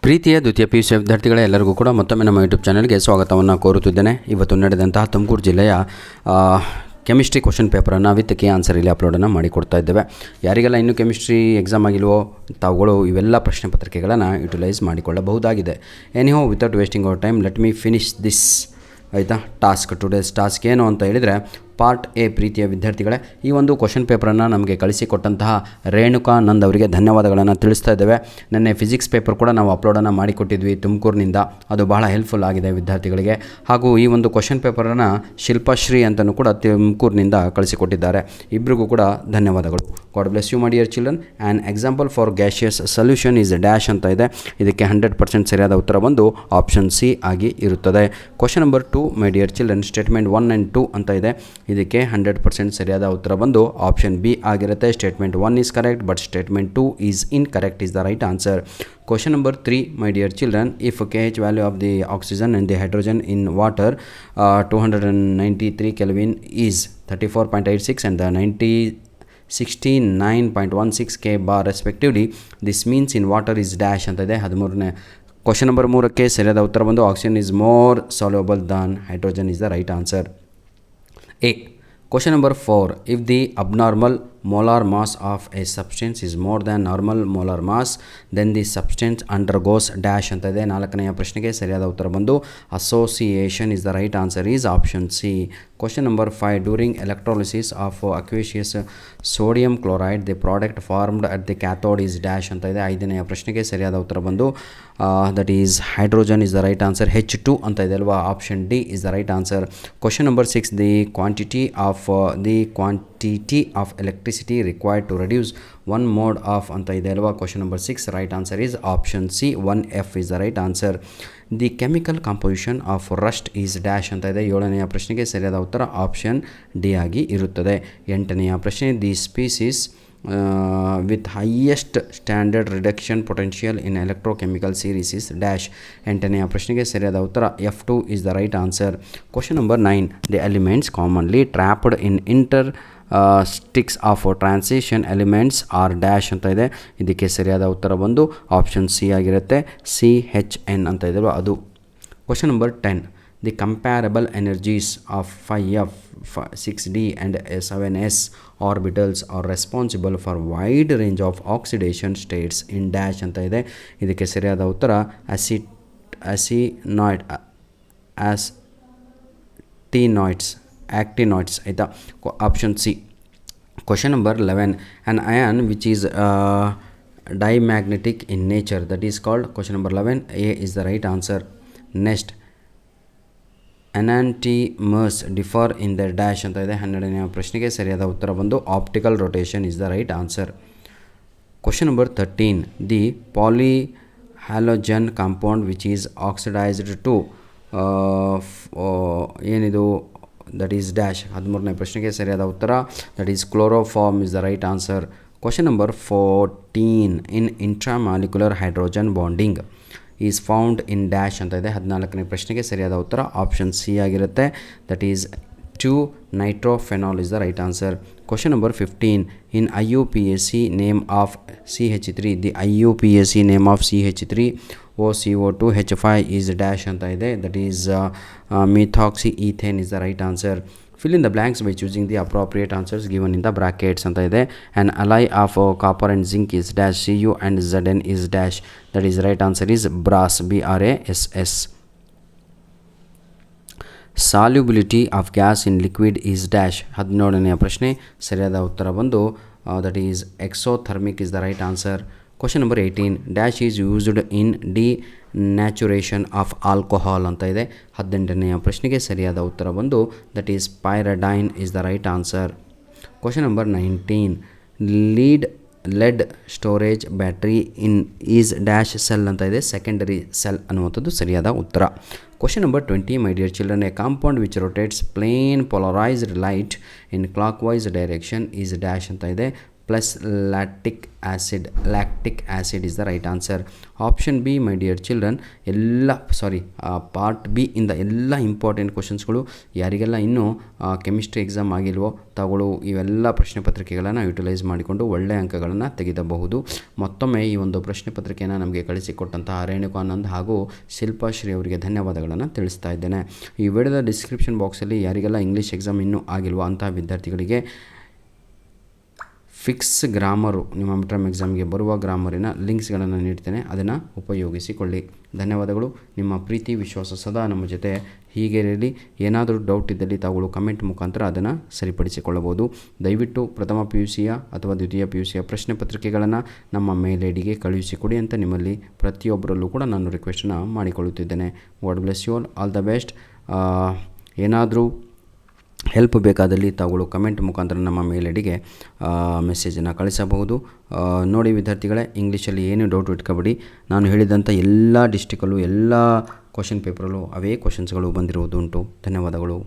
ಪ್ರೀತಿಯ ದ್ವಿತೀಯ PUC ವಿದ್ಯಾರ್ಥಿಗಳೇ, ಎಲ್ಲರಿಗೂ ಕೂಡ ಮತ್ತೊಮ್ಮೆ ನಮ್ಮ ಯೂಟ್ಯೂಬ್ ಚಾನಲ್ಗೆ ಸ್ವಾಗತವನ್ನು ಕೋರುತ್ತಿದ್ದೇನೆ. ಇವತ್ತು ನಡೆದಂತಹ ತುಮಕೂರು ಜಿಲ್ಲೆಯ ಕೆಮಿಸ್ಟ್ರಿ ಕ್ವಶನ್ ಪೇಪರನ್ನು ವಿತ್ ಕೀ ಆನ್ಸರ್ ಇಲ್ಲಿ ಅಪ್ಲೋಡನ್ನು ಮಾಡಿಕೊಡ್ತಾ ಇದ್ದೇವೆ. ಯಾರಿಗೆಲ್ಲ ಇನ್ನೂ ಕೆಮಿಸ್ಟ್ರಿ ಎಕ್ಸಾಮ್ ಆಗಿಲ್ವೋ ತಾವುಗಳು ಇವೆಲ್ಲ ಪ್ರಶ್ನೆ ಪತ್ರಿಕೆಗಳನ್ನು ಯುಟಿಲೈಸ್ ಮಾಡಿಕೊಳ್ಳಬಹುದಾಗಿದೆ. Anyhow without wasting our time let me finish this ಆಯಿತಾ ಟುಡೇಸ್ ಟಾಸ್ಕ್ ಏನು ಅಂತ ಹೇಳಿದರೆ, ಪಾರ್ಟ್ ಎ. ಪ್ರೀತಿಯ ವಿದ್ಯಾರ್ಥಿಗಳೇ, ಈ ಒಂದು ಕ್ವಶನ್ ಪೇಪರನ್ನು ನಮಗೆ ಕಳಿಸಿಕೊಟ್ಟಂತಹ ರೇಣುಕಾನಂದ್ ಅವರಿಗೆ ಧನ್ಯವಾದಗಳನ್ನು ತಿಳಿಸ್ತಾ ಇದ್ದೇವೆ. ನಿನ್ನೆ ಫಿಸಿಕ್ಸ್ ಪೇಪರ್ ಕೂಡ ನಾವು ಅಪ್ಲೋಡನ್ನು ಮಾಡಿಕೊಟ್ಟಿದ್ವಿ ತುಮಕೂರಿನಿಂದ. ಅದು ಬಹಳ ಹೆಲ್ಪ್ಫುಲ್ ಆಗಿದೆ ವಿದ್ಯಾರ್ಥಿಗಳಿಗೆ. ಹಾಗೂ ಈ ಒಂದು ಕ್ವಶನ್ ಪೇಪರನ್ನು ಶಿಲ್ಪಶ್ರೀ ಅಂತಲೂ ಕೂಡ ತುಮಕೂರಿನಿಂದ ಕಳಿಸಿಕೊಟ್ಟಿದ್ದಾರೆ. ಇಬ್ಬರಿಗೂ ಕೂಡ ಧನ್ಯವಾದಗಳು. God bless you my dear children. An example for gaseous solution is dash ಅಂತ ಇದೆ. ಇದಕ್ಕೆ 100% ಸರಿಯಾದ ಉತ್ತರ ಬಂದು ಆಪ್ಷನ್ ಸಿ ಆಗಿ ಇರುತ್ತದೆ. Question number 2 my dear children, statement 1 and 2 ಅಂತ ಇದೆ. ಇದಕ್ಕೆ 100% ಸರಿಯಾದ ಉತ್ತರ ಬಂದು ಆಪ್ಷನ್ ಬಿ ಆಗಿರುತ್ತೆ. Statement 1 is correct but statement 2 is incorrect is the right answer. Question number 3, my dear children, if KH value of the oxygen and the hydrogen in water 293 Kelvin is 34.86 and the 69.16 K bar respectively, this means in water is dash ಅಂತ ಇದೆ. 13ನೇ question number 3ಕ್ಕೆ ಸರಿಯಾದ ಉತ್ತರ ಬಂದು oxygen is more soluble than hydrogen is the right answer. A. Question number 4, if the abnormal molar mass of a substance is more than normal molar mass, then the substance undergoes dash ಅಂತ ಇದೆ. 4ನೆಯ ಪ್ರಶ್ನೆಗೆ ಸರಿಯಾದ ಉತ್ತರ ಬಂದು association is the right answer is option C. Question number 5, during electrolysis of aqueous sodium chloride, the product formed at the cathode is dash ಅಂತ ಇದೆ. 5ನೆಯ ಪ್ರಶ್ನೆಗೆ ಸರಿಯಾದ ಉತ್ತರ ಬಂದು that is hydrogen is the right answer. H2 ಅಂತ ಇದೆ ಅಲ್ವಾ, option D is the right answer. Question number 6, the quantity of electricity required to reduce one mode of ಅಂತ ಇದೆ ಅಲ್ವಾ. Question number 6 right answer is option C. 1F is the right answer. The chemical composition of Rust is dash ಅಂತ ಇದೆ. 7ನೆಯ ಪ್ರಶ್ನೆಗೆ ಸರಿಯಾದ ಉತ್ತರ option D ಆಗಿ ಇರುತ್ತದೆ. 8ನೆಯ ಪ್ರಶ್ನೆ, the species with highest standard reduction potential in electrochemical series is dash. 8ನೆಯ ಪ್ರಶ್ನೆಗೆ ಸರಿಯಾದ ಉತ್ತರ F2 is the right answer. Question number 9, the elements commonly trapped in sticks of transition elements are dash ಅಂತ ಇದೆ. ಇದಕ್ಕೆ ಸರಿಯಾದ ಉತ್ತರ ಬಂದು ಆಪ್ಷನ್ ಸಿ ಆಗಿರುತ್ತೆ. CHN ಅಂತ ಇದೆ ಅದು. Question number 10, the comparable energies of 5F, 6D and 7S orbitals are responsible for wide range of oxidation states in dash ಅಂತ ಇದೆ. ಇದಕ್ಕೆ ಸರಿಯಾದ ಉತ್ತರ actinoids ಆಯಿತಾ, option C. Question number 11, an ion which is diamagnetic in nature, that is called, question number 11 A is the right answer. Next, enantiomers differ in their dash ಅಂತ ಇದೆ. 12ನೆಯ ಪ್ರಶ್ನೆಗೆ ಸರಿಯಾದ ಉತ್ತರ ಬಂದು optical rotation is the right answer. Question number 13, the polyhalogen compound which is oxidized to ಏನಿದು that is dash. 13ನೇ ಪ್ರಶ್ನೆಗೆ ಸರಿಯಾದ ಉತ್ತರ that is chloroform is the right answer. Question number 14, in intramolecular hydrogen bonding is found in dash ಅಂತ ಇದೆ. 14ನೇ ಪ್ರಶ್ನೆಗೆ ಸರಿಯಾದ ಉತ್ತರ option C ಆಗಿರುತ್ತೆ. that is 2-nitrophenol is the right answer. Question number 15, in IUPAC name of CH3, the IUPAC name of CH3OCO2H5 is dash ಅಂತ ಇದೆ. that is methoxyethane is the right answer. Fill in the blanks by choosing the appropriate answers given in the brackets ಅಂತ ಇದೆ. An alloy of copper and zinc is dash. Cu and Zn is dash. that is right answer is brass, BRASS. Solubility of gas in liquid is dash. 17ನೆಯ ಪ್ರಶ್ನೆ ಸರಿಯಾದ ಉತ್ತರ ಬಂದು that is exothermic is the right answer. Question number 18, dash is used in denaturation of alcohol ಅಂತ ಇದೆ. 18ನೆಯ ಪ್ರಶ್ನೆಗೆ ಸರಿಯಾದ ಉತ್ತರ ಬಂದು that is pyridine is the right answer. Question number 19, lead storage battery in is dash cell ಅಂತ ಇದೆ. Secondary cell ಅನ್ನುವಂಥದ್ದು ಸರಿಯಾದ ಉತ್ತರ. Question number 20, my dear children, a compound which rotates plane polarized light in clockwise direction is dash ಅಂತ ಇದೆ. Plus lactic acid is the right answer. Option be my dear children, part B ಇಂದ ಎಲ್ಲ important ಕ್ವಶನ್ಸ್ಗಳು. ಯಾರಿಗೆಲ್ಲ ಇನ್ನೂ chemistry exam ಆಗಿಲ್ವೋ ತಾವುಗಳು ಇವೆಲ್ಲ ಪ್ರಶ್ನೆ ಪತ್ರಿಕೆಗಳನ್ನು ಯುಟಿಲೈಸ್ ಮಾಡಿಕೊಂಡು ಒಳ್ಳೆಯ ಅಂಕಗಳನ್ನು ತೆಗೆದಬಹುದು. ಮತ್ತೊಮ್ಮೆ ಈ ಒಂದು ಪ್ರಶ್ನೆ ಪತ್ರಿಕೆಯನ್ನು ನಮಗೆ ಕಳಿಸಿಕೊಟ್ಟಂತಹ ರೇಣುಕಾನಂದ್ ಹಾಗೂ ಶಿಲ್ಪಾಶ್ರೀ ಅವರಿಗೆ ಧನ್ಯವಾದಗಳನ್ನು ತಿಳಿಸ್ತಾ ಇದ್ದೇನೆ. ಈ ವಿಡಿಯೋದ ಡಿಸ್ಕ್ರಿಪ್ಷನ್ ಬಾಕ್ಸಲ್ಲಿ ಯಾರಿಗೆಲ್ಲ ಇಂಗ್ಲೀಷ್ ಎಕ್ಸಾಮ್ ಇನ್ನೂ ಆಗಿಲ್ವೋ ಅಂತಹ ವಿದ್ಯಾರ್ಥಿಗಳಿಗೆ ಫಿಕ್ಸ್ ಗ್ರಾಮರು, ನಿಮ್ಮ ಮಿಡ್ ಟರ್ಮ್ ಎಕ್ಸಾಮ್ಗೆ ಬರುವ ಗ್ರಾಮರಿನ ಲಿಂಕ್ಸ್ಗಳನ್ನು ನೀಡ್ತೇನೆ, ಅದನ್ನು ಉಪಯೋಗಿಸಿಕೊಳ್ಳಿ. ಧನ್ಯವಾದಗಳು. ನಿಮ್ಮ ಪ್ರೀತಿ ವಿಶ್ವಾಸ ಸದಾ ನಮ್ಮ ಜೊತೆ ಹೀಗೆ ಇರಲಿ. ಏನಾದರೂ ಡೌಟ್ ಇದ್ದಲ್ಲಿ ತಾವುಗಳು ಕಮೆಂಟ್ ಮುಖಾಂತರ ಅದನ್ನು ಸರಿಪಡಿಸಿಕೊಳ್ಳಬಹುದು. ದಯವಿಟ್ಟು ಪ್ರಥಮ PUCಯ ಅಥವಾ ದ್ವಿತೀಯ PUCಯ ಪ್ರಶ್ನೆ ಪತ್ರಿಕೆಗಳನ್ನು ನಮ್ಮ ಮೇಲ್ ಐಡಿಗೆ ಕಳುಹಿಸಿಕೊಡಿ ಅಂತ ನಿಮ್ಮಲ್ಲಿ ಪ್ರತಿಯೊಬ್ಬರಲ್ಲೂ ಕೂಡ ನಾನು ರಿಕ್ವೆಸ್ಟನ್ನು ಮಾಡಿಕೊಳ್ಳುತ್ತಿದ್ದೇನೆ. God bless you all the best. ಏನಾದರೂ ಹೆಲ್ಪ್ ಬೇಕಾದಲ್ಲಿ ತಾವುಗಳು ಕಮೆಂಟ್ ಮುಖಾಂತರ ನಮ್ಮ ಮೇಲ್ ಐಡಿಗೆ ಮೆಸೇಜನ್ನು ಕಳಿಸಬಹುದು. ನೋಡಿ ವಿದ್ಯಾರ್ಥಿಗಳೇ, ಇಂಗ್ಲೀಷಲ್ಲಿ ಏನು ಡೌಟ್ ಇಟ್ಕೊಬೇಡಿ. ನಾನು ಹೇಳಿದಂಥ ಎಲ್ಲ ಡಿಸ್ಟಿಕಲ್ಲೂ ಎಲ್ಲ ಕ್ವಶನ್ ಪೇಪರಲ್ಲೂ ಅವೇ ಕ್ವಶನ್ಸ್ಗಳು ಬಂದಿರುವುದುಂಟು. ಧನ್ಯವಾದಗಳು.